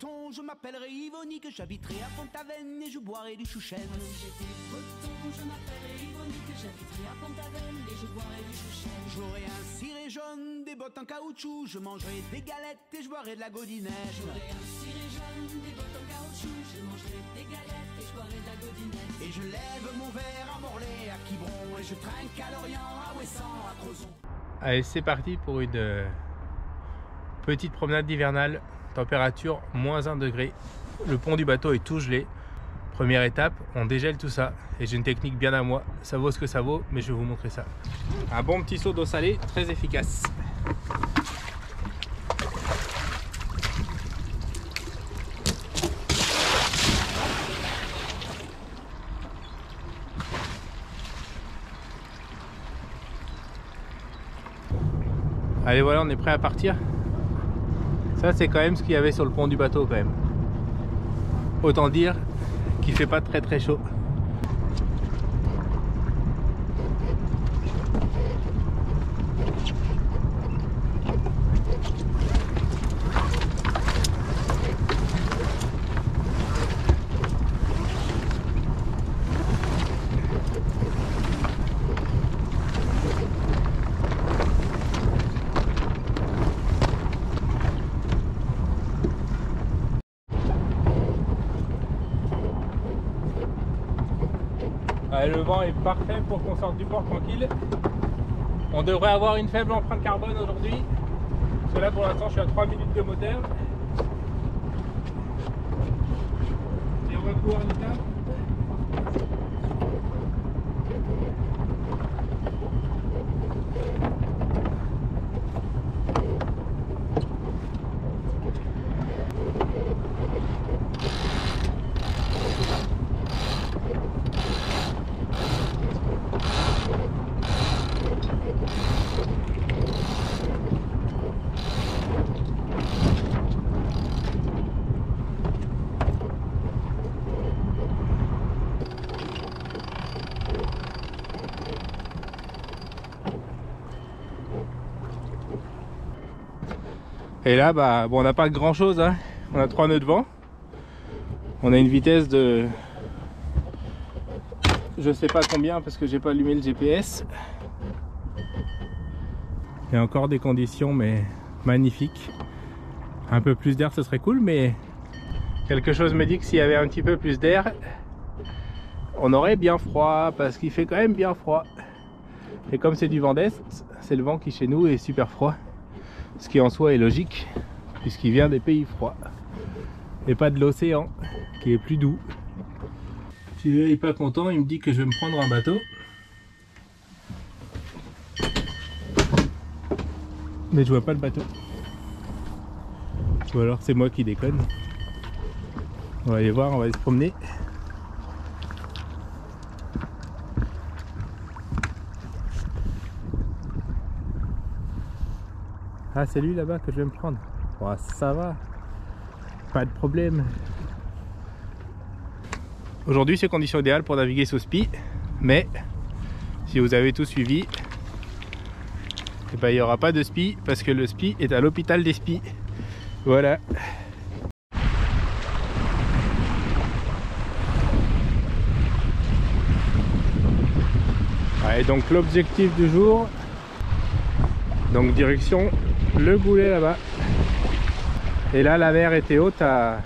breton, je m'appellerai Yvonique, j'habiterai à Pont-Aven et je boirai du chouchen. Si j'étais breton, je m'appellerais Yvonique, j'habiterai à Pont-Aven et je boirai du chouchen. J'aurai un ciré jaune, des bottes en caoutchouc, je mangerai des galettes et je boirai de la godinette. J'aurai un ciré jaune, des bottes en caoutchouc, je mangerai des galettes et je boirai de la godinette. Et je lève mon verre à Morlaix, à Quiberon, et je trinque à Lorient, à Ouessant, à Crozon. Allez, c'est parti pour une petite promenade hivernale. Température moins 1 degré. Le pont du bateau est tout gelé. Première étape, on dégèle tout ça. Et j'ai une technique bien à moi. Ça vaut ce que ça vaut, mais je vais vous montrer ça. Un bon petit seau d'eau salée, très efficace. Allez, voilà, on est prêt à partir. Ça, c'est quand même ce qu'il y avait sur le pont du bateau quand même. Autant dire qu'il fait pas très chaud. Le vent est parfait pour qu'on sorte du port tranquille. On devrait avoir une faible empreinte carbone aujourd'hui. Parce que là pour l'instant je suis à 3 minutes de moteur. Et on va pouvoir l'éteindre. Et là, bah, bon, on n'a pas grand chose, hein. On a 3 nœuds de vent. On a une vitesse de... je sais pas combien parce que j'ai pas allumé le GPS. Il y a encore des conditions mais magnifiques. Un peu plus d'air ce serait cool, mais quelque chose me dit que s'il y avait un petit peu plus d'air, on aurait bien froid parce qu'il fait quand même bien froid. Et comme c'est du vent d'est, c'est le vent qui chez nous est super froid. Ce qui en soi est logique, puisqu'il vient des pays froids. Et pas de l'océan, qui est plus doux. Si il n'est pas content, il me dit que je vais me prendre un bateau. Mais je vois pas le bateau. Ou alors c'est moi qui déconne. On va aller voir, on va aller se promener. Ah, c'est lui là-bas que je vais me prendre. Oh, ça va, pas de problème. Aujourd'hui c'est condition idéale pour naviguer sous spi, mais si vous avez tout suivi, eh ben, il n'y aura pas de spi parce que le spi est à l'hôpital des spi. Voilà. Allez, donc l'objectif du jour, donc direction le Goulet là-bas. Et là la mer était haute à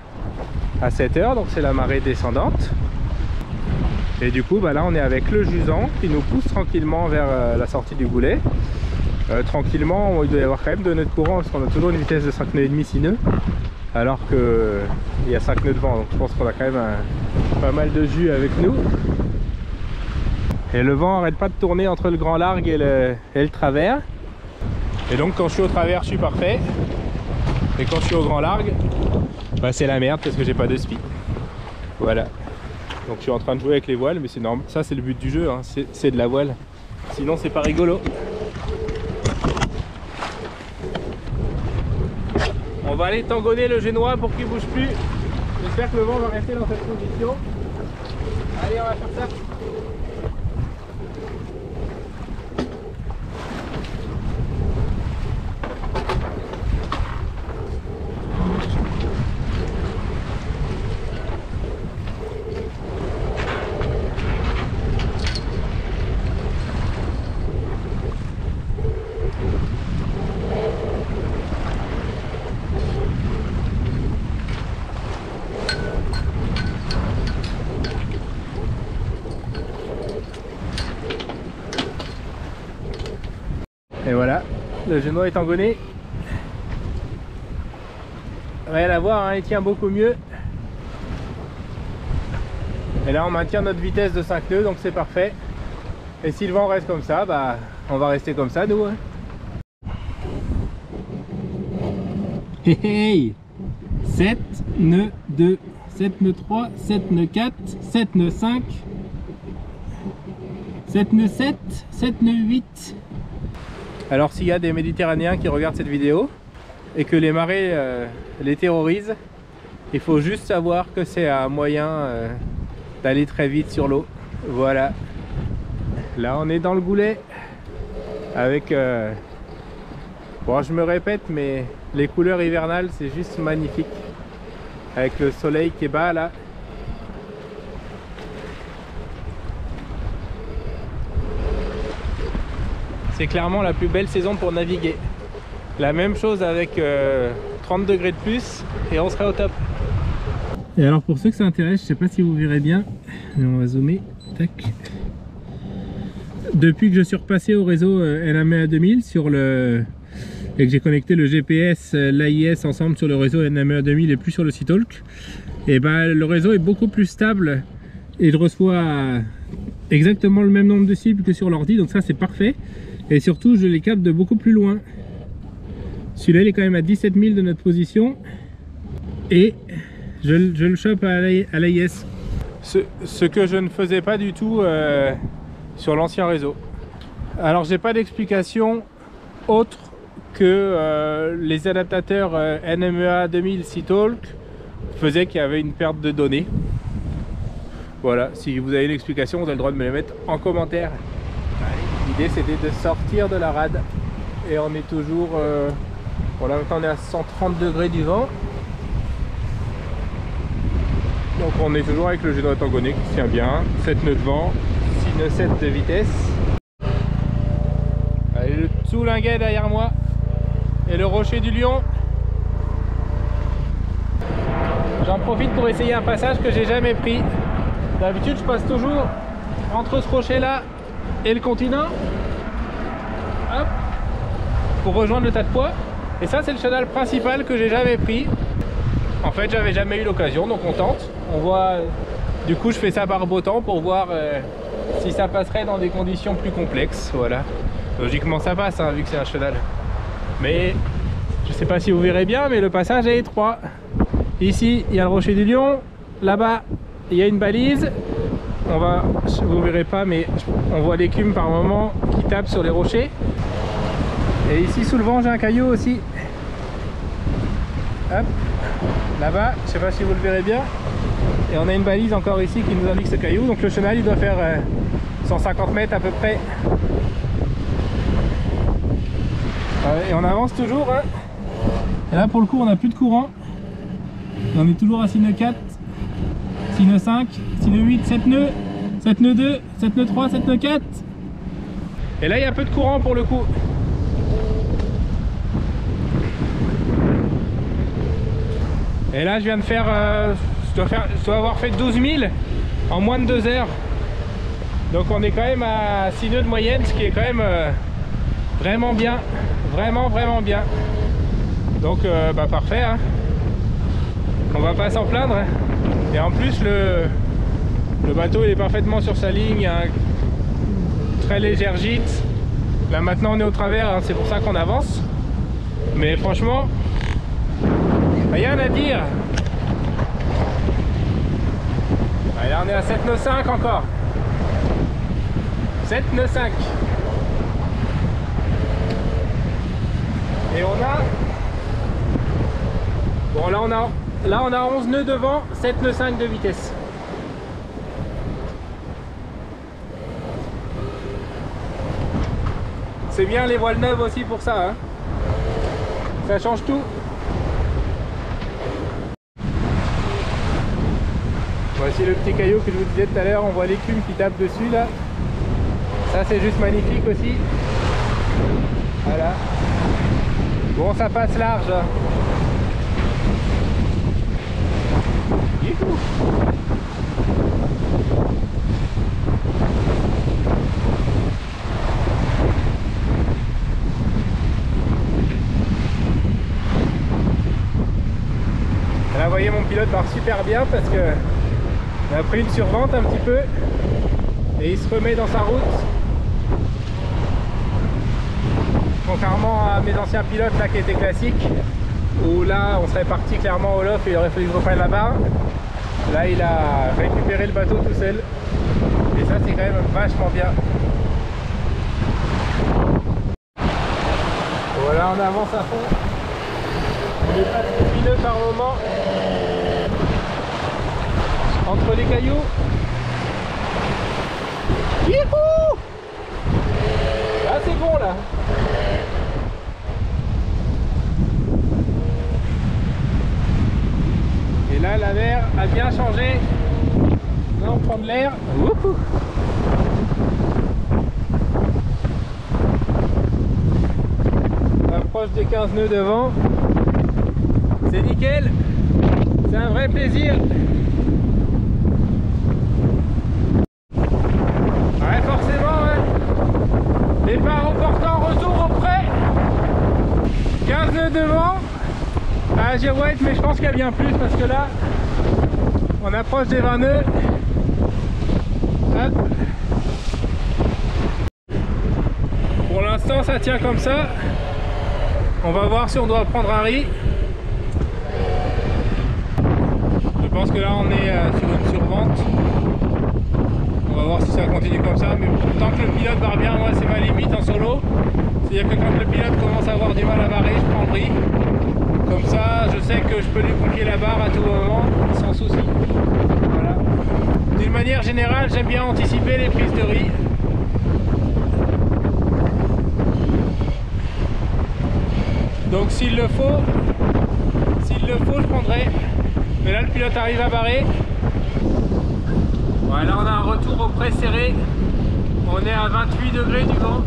7 h, donc c'est la marée descendante. Et du coup bah là on est avec le jusant qui nous pousse tranquillement vers la sortie du Goulet. Tranquillement, il doit y avoir quand même 2 nœuds de courant parce qu'on a toujours une vitesse de 5 nœuds et demi, 6 nœuds, alors que il y a 5 nœuds de vent, donc je pense qu'on a quand même pas mal de jus avec nous. Et le vent arrête pas de tourner entre le grand largue et le travers. Et donc quand je suis au travers je suis parfait, et quand je suis au grand largue bah c'est la merde parce que j'ai pas de spi. Voilà, donc je suis en train de jouer avec les voiles, mais c'est normal, ça c'est le but du jeu, hein. C'est de la voile, sinon c'est pas rigolo. On va aller tangonner le génois pour qu'il bouge plus. J'espère que le vent va rester dans cette position. Allez, on va faire ça. Et voilà, le génois est engonné. Rien à voir, hein, il tient beaucoup mieux. Et là on maintient notre vitesse de 5 nœuds, donc c'est parfait. Et si le vent reste comme ça, bah on va rester comme ça nous. Hein. Hey, hey 7 nœuds 2, 7 nœuds 3, 7 nœuds 4, 7 nœuds 5, 7 nœuds 7, 7 nœuds 8. Alors s'il y a des Méditerranéens qui regardent cette vidéo et que les marées les terrorisent, il faut juste savoir que c'est un moyen d'aller très vite sur l'eau. Voilà. Là on est dans le Goulet avec bon, je me répète, mais les couleurs hivernales c'est juste magnifique avec le soleil qui est bas là. C'est clairement la plus belle saison pour naviguer. La même chose avec 30 degrés de plus et on serait au top. Et alors pour ceux que ça intéresse, je sais pas si vous verrez bien, mais on va zoomer, tac. Depuis que je suis repassé au réseau NMEA 2000 sur le... et que j'ai connecté le GPS, l'AIS ensemble sur le réseau NMEA 2000 et plus sur le Seatalk, et ben le réseau est beaucoup plus stable et je reçois exactement le même nombre de cibles que sur l'ordi, donc ça c'est parfait. Et surtout je les capte de beaucoup plus loin. Celui-là il est quand même à 17 000 de notre position et je le chope à l'AIS. Ce que je ne faisais pas du tout sur l'ancien réseau. Alors j'ai pas d'explication autre que les adaptateurs NMEA 2000 Seatalk faisaient qu'il y avait une perte de données. Voilà, si vous avez une explication, vous avez le droit de me les mettre en commentaire. L'idée c'était de sortir de la rade et on est toujours bon là maintenant on est à 130 degrés du vent, donc on est toujours avec le génois tangonné qui tient bien, 7 nœuds de vent, 6 nœuds 7 de vitesse. Allez, le Tsulinguet derrière moi et le rocher du Lion. J'en profite pour essayer un passage que j'ai jamais pris. D'habitude je passe toujours entre ce rocher là et le continent, hop, pour rejoindre le tas de poids. Et ça c'est le chenal principal que j'ai jamais pris. En fait j'avais jamais eu l'occasion, donc on tente, on voit. Du coup je fais ça par beau temps pour voir si ça passerait dans des conditions plus complexes. Voilà, logiquement ça passe hein, vu que c'est un chenal, mais je sais pas si vous verrez bien, mais le passage est étroit. Ici il y a le rocher du Lion, là-bas il y a une balise. On va, vous verrez pas, mais on voit l'écume par moment qui tape sur les rochers. Et ici sous le vent j'ai un caillou aussi. Hop, là-bas, je sais pas si vous le verrez bien. Et on a une balise encore ici qui nous indique ce caillou. Donc le chenal il doit faire 150 mètres à peu près. Et on avance toujours. Hein. Et là pour le coup on n'a plus de courant. Et on est toujours à 6 nœuds 4. 6 nœuds 5, 6 nœuds 8, 7 nœuds, 7 nœuds 2, 7 nœuds 3, 7 nœuds 4. Et là il y a un peu de courant pour le coup. Et là je viens de faire, je dois avoir fait 12 000 en moins de 2 heures. Donc on est quand même à 6 nœuds de moyenne, ce qui est quand même vraiment bien. Vraiment bien. Donc bah parfait hein. On va pas s'en plaindre hein. Et en plus le bateau il est parfaitement sur sa ligne, il y a un très léger gîte. Là maintenant on est au travers hein, c'est pour ça qu'on avance. Mais franchement rien à dire. Et là on est à 7 nœuds 5 encore. 7 nœuds 5. Et on a... Bon là on a 11 nœuds de vent, 7 nœuds 5 de vitesse. C'est bien les voiles neuves aussi pour ça hein. Ça change tout. Voici le petit caillou que je vous disais tout à l'heure, on voit l'écume qui tape dessus là. Ça c'est juste magnifique aussi. Voilà. Bon ça passe large là. Youhou. pilote barre super bien parce que il a pris une survente un petit peu et il se remet dans sa route. Contrairement à mes anciens pilotes là qui étaient classiques, où là on serait parti clairement au loft et il aurait fallu que je reprenne la barre. Là il a récupéré le bateau tout seul et ça c'est quand même vachement bien. Voilà, on avance à fond. On est pas lumineux par moment entre les cailloux. Youhou! Là c'est bon là. Et là la mer a bien changé. Là on prend de l'air. On approche des 15 nœuds de vent. C'est nickel. C'est un vrai plaisir. Ouais, forcément, hein. Départ au portant, retour au près. 15 nœuds de vent. Ah, girouette, mais je pense qu'il y a bien plus parce que là, on approche des 20 nœuds. Hop. Pour l'instant, ça tient comme ça. On va voir si on doit prendre un riz. Je pense que là, on est sur une survente. On va voir si ça continue comme ça. Mais tant que le pilote barre bien, moi, c'est ma limite en solo. C'est-à-dire que quand le pilote commence à avoir du mal à barrer, je prends le riz. Comme ça, je sais que je peux lui boucler la barre à tout moment, sans souci. Voilà. D'une manière générale, j'aime bien anticiper les prises de riz. Donc s'il le faut, je prendrai. Mais là, le pilote arrive à barrer. Voilà, on a un retour au près serré. On est à 28 degrés du vent.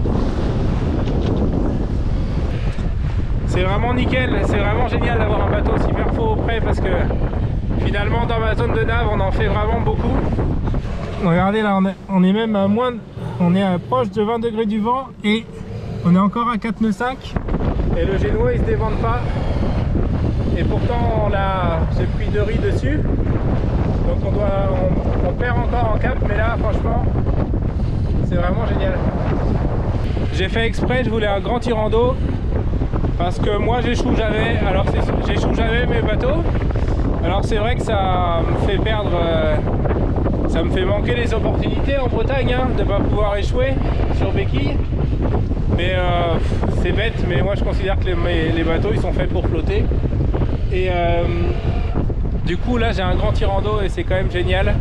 C'est vraiment nickel, c'est vraiment génial d'avoir un bateau super faux au près parce que finalement dans ma zone de nav on en fait vraiment beaucoup. Regardez là, on est même à moins, on est à proche de 20 degrés du vent et on est encore à 4 nœuds 5 et le génois il se dévente pas et pourtant j'ai pris 2 riz dessus donc on perd encore en cap, mais là franchement c'est vraiment génial. J'ai fait exprès, je voulais un grand tirant d'eau parce que moi j'échoue jamais, alors j'échoue jamais mes bateaux. Alors c'est vrai que ça me fait perdre, ça me fait manquer les opportunités en Bretagne hein, de ne pas pouvoir échouer sur béquille. Mais c'est bête, mais moi je considère que les bateaux ils sont faits pour flotter. Et du coup là j'ai un grand tirant d'eau et c'est quand même génial.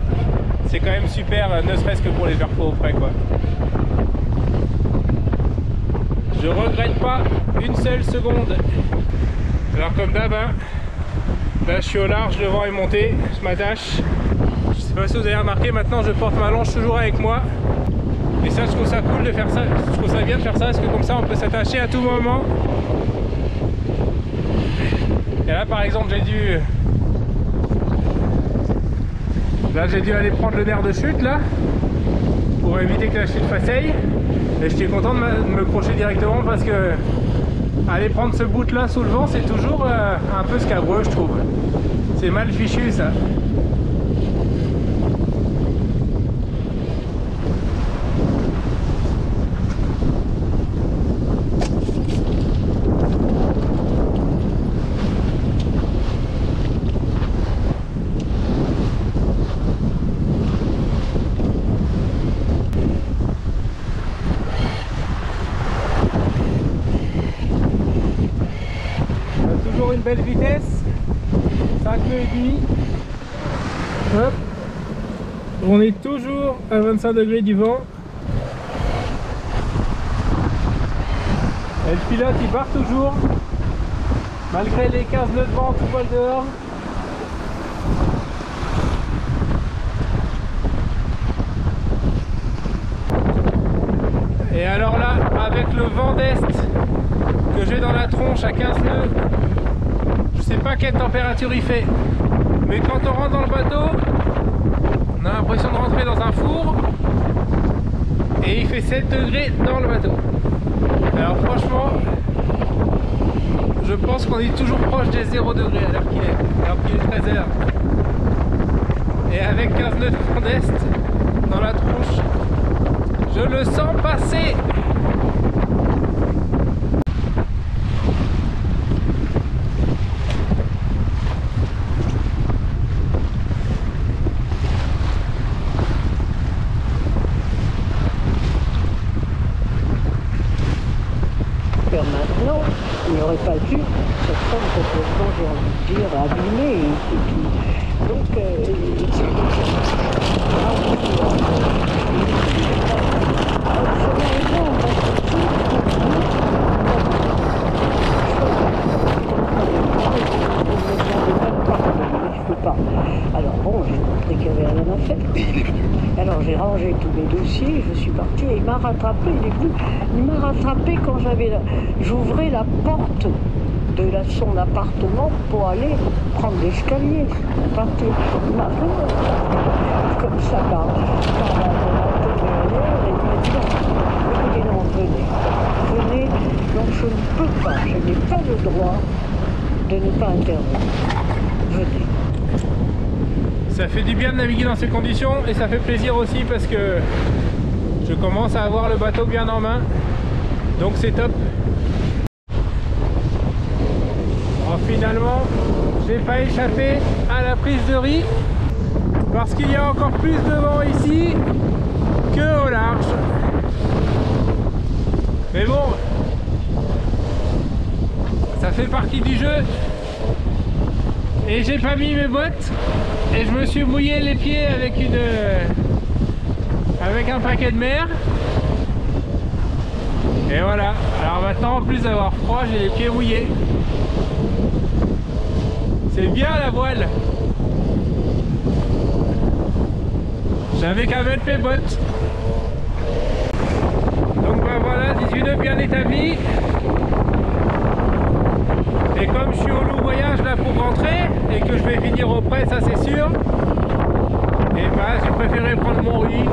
C'est quand même super, ne serait-ce que pour les faire au frais quoi. Je regrette pas une seule seconde. Alors comme d'hab, hein, là je suis au large, le vent est monté, je m'attache. Je sais pas si vous avez remarqué, maintenant je porte ma longe toujours avec moi. Et ça je trouve ça cool de faire ça, je trouve ça bien de faire ça parce que comme ça on peut s'attacher à tout moment. Et là par exemple j'ai dû aller prendre le nerf de chute là pour éviter que la chute faceille. Et j'étais content de me crocher directement parce que aller prendre ce bout là sous le vent c'est toujours un peu scabreux je trouve. C'est mal fichu ça. Une belle vitesse, 5 nœuds et demi. Hop. On est toujours à 25 degrés du vent. Et le pilote il part toujours malgré les 15 nœuds de vent tout poil dehors. Et alors là, avec le vent d'est que j'ai dans la tronche à 15 nœuds, je sais pas quelle température il fait, mais quand on rentre dans le bateau, on a l'impression de rentrer dans un four et il fait 7 degrés dans le bateau. Alors franchement, je pense qu'on est toujours proche des 0 degrés à l'heure qu'il est, alors qu'il est 13h. Et avec 15 nœuds de vent d'est dans la tronche, je le sens passer. Maintenant, il n'aurait pas dû se prendre complètement, j'ai envie de dire, abîmé. Et puis, donc, alors bon, j'ai compris qu'il n'y avait rien à faire. Alors j'ai rangé tous mes dossiers, je suis partie et il m'a rattrapé, il m'a rattrapé quand j'ouvrais la porte de son appartement pour aller prendre l'escalier. Il m'a vraiment comme ça par la derrière et il m'a dit non, écoutez, non, venez, donc je ne peux pas, je n'ai pas le droit de ne pas intervenir. Venez. Ça fait du bien de naviguer dans ces conditions et ça fait plaisir aussi parce que je commence à avoir le bateau bien en main, donc c'est top. Alors finalement, j'ai pas échappé à la prise de riz parce qu'il y a encore plus de vent ici que au large. Mais bon, ça fait partie du jeu. Et j'ai pas mis mes bottes et je me suis mouillé les pieds avec un paquet de mer. Et voilà. Alors maintenant, en plus d'avoir froid, j'ai les pieds mouillés. C'est bien la voile. J'avais qu'à mettre mes bottes. Donc ben voilà, 18 nœuds bien établis. Et comme je suis au long voyage là pour rentrer et que je vais finir au près, ça c'est sûr, et bah j'ai préféré prendre mon riz,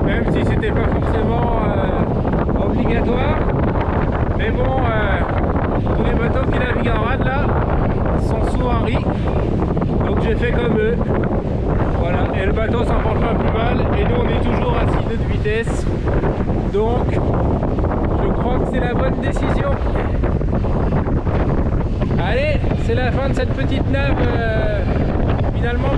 même si c'était pas forcément obligatoire. Mais bon, tous les bateaux qui naviguent en rade là sont sous un riz, donc j'ai fait comme eux. Voilà, et le bateau s'envole pas plus mal, et nous on est toujours à 6 nœuds de vitesse, donc je crois que c'est la bonne décision. Allez, c'est la fin de cette petite nave finalement